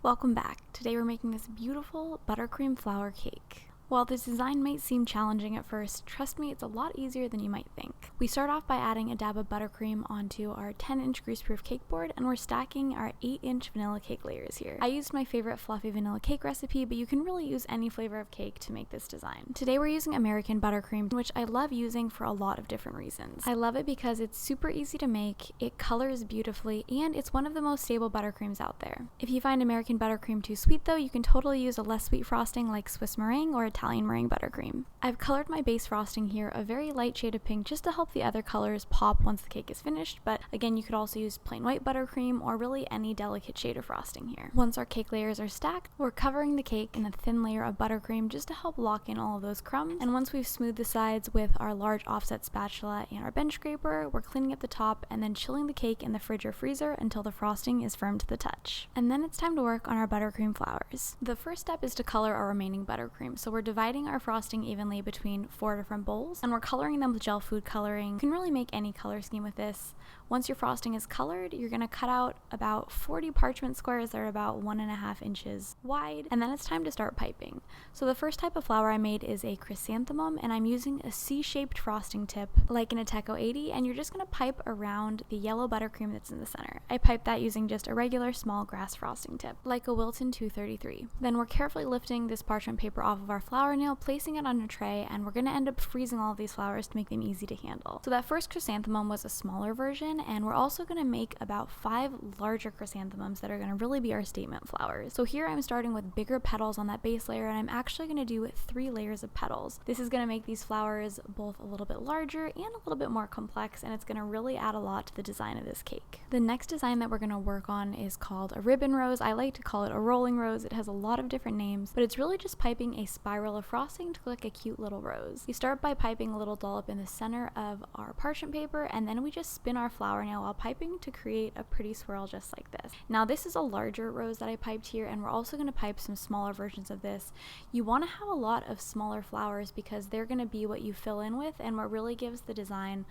Welcome back. Today we're making this beautiful buttercream flower cake. While this design might seem challenging at first, trust me, it's a lot easier than you might think. We start off by adding a dab of buttercream onto our 10-inch greaseproof cake board, and we're stacking our 8-inch vanilla cake layers here. I used my favorite fluffy vanilla cake recipe, but you can really use any flavor of cake to make this design. Today we're using American buttercream, which I love using for a lot of different reasons. I love it because it's super easy to make, it colors beautifully, and it's one of the most stable buttercreams out there. If you find American buttercream too sweet though, you can totally use a less sweet frosting like Swiss meringue or Italian meringue buttercream. I've colored my base frosting here a very light shade of pink just to help the other colors pop once the cake is finished, but again, you could also use plain white buttercream or really any delicate shade of frosting here. Once our cake layers are stacked, we're covering the cake in a thin layer of buttercream just to help lock in all of those crumbs, and once we've smoothed the sides with our large offset spatula and our bench scraper, we're cleaning up the top and then chilling the cake in the fridge or freezer until the frosting is firm to the touch. And then it's time to work on our buttercream flowers. The first step is to color our remaining buttercream, so we're dividing our frosting evenly between 4 different bowls, and we're coloring them with gel food coloring. You can really make any color scheme with this. Once your frosting is colored, you're going to cut out about 40 parchment squares that are about 1.5 inches wide, and then it's time to start piping. So the first type of flower I made is a chrysanthemum, and I'm using a C-shaped frosting tip like an Ateco 80, and you're just going to pipe around the yellow buttercream that's in the center. I piped that using just a regular small grass frosting tip, like a Wilton 233. Then we're carefully lifting this parchment paper off of our flower nail, placing it on a tray, and we're going to end up freezing all of these flowers to make them easy to handle. So that first chrysanthemum was a smaller version, and we're also going to make about 5 larger chrysanthemums that are going to really be our statement flowers. So here I'm starting with bigger petals on that base layer, and I'm actually going to do 3 layers of petals. This is going to make these flowers both a little bit larger and a little bit more complex, and it's going to really add a lot to the design of this cake. The next design that we're going to work on is called a ribbon rose. I like to call it a rolling rose. It has a lot of different names, but it's really just piping a spiral of frosting to look like a cute little rose. We start by piping a little dollop in the center of our parchment paper, and then we just spin our flower nail while piping to create a pretty swirl just like this. Now this is a larger rose that I piped here, and we're also going to pipe some smaller versions of this. You want to have a lot of smaller flowers because they're going to be what you fill in with and what really gives the design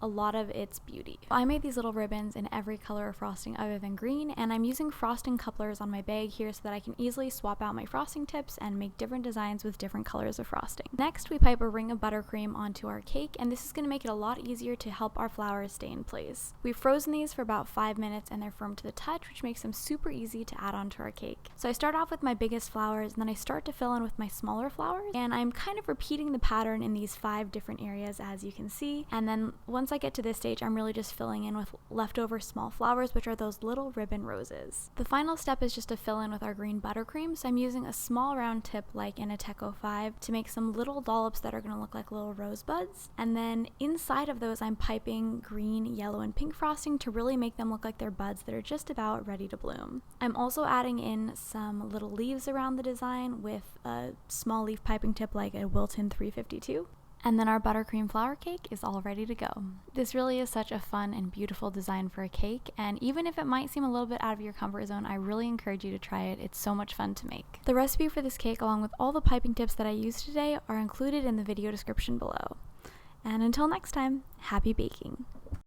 a lot of its beauty. I made these little ribbons in every color of frosting other than green, and I'm using frosting couplers on my bag here so that I can easily swap out my frosting tips and make different designs with different colors of frosting. Next, we pipe a ring of buttercream onto our cake, and this is going to make it a lot easier to help our flowers stay in place. We've frozen these for about 5 minutes and they're firm to the touch, which makes them super easy to add onto our cake. So I start off with my biggest flowers, and then I start to fill in with my smaller flowers, and I'm kind of repeating the pattern in these 5 different areas as you can see, and then once I get to this stage, I'm really just filling in with leftover small flowers, which are those little ribbon roses. The final step is just to fill in with our green buttercream, so I'm using a small round tip like an Ateco 5 to make some little dollops that are going to look like little rosebuds, and then inside of those I'm piping green, yellow, and pink frosting to really make them look like they're buds that are just about ready to bloom. I'm also adding in some little leaves around the design with a small leaf piping tip like a Wilton 352. And then our buttercream flower cake is all ready to go. This really is such a fun and beautiful design for a cake, and even if it might seem a little bit out of your comfort zone, I really encourage you to try it. It's so much fun to make. The recipe for this cake, along with all the piping tips that I used today, are included in the video description below. And until next time, happy baking!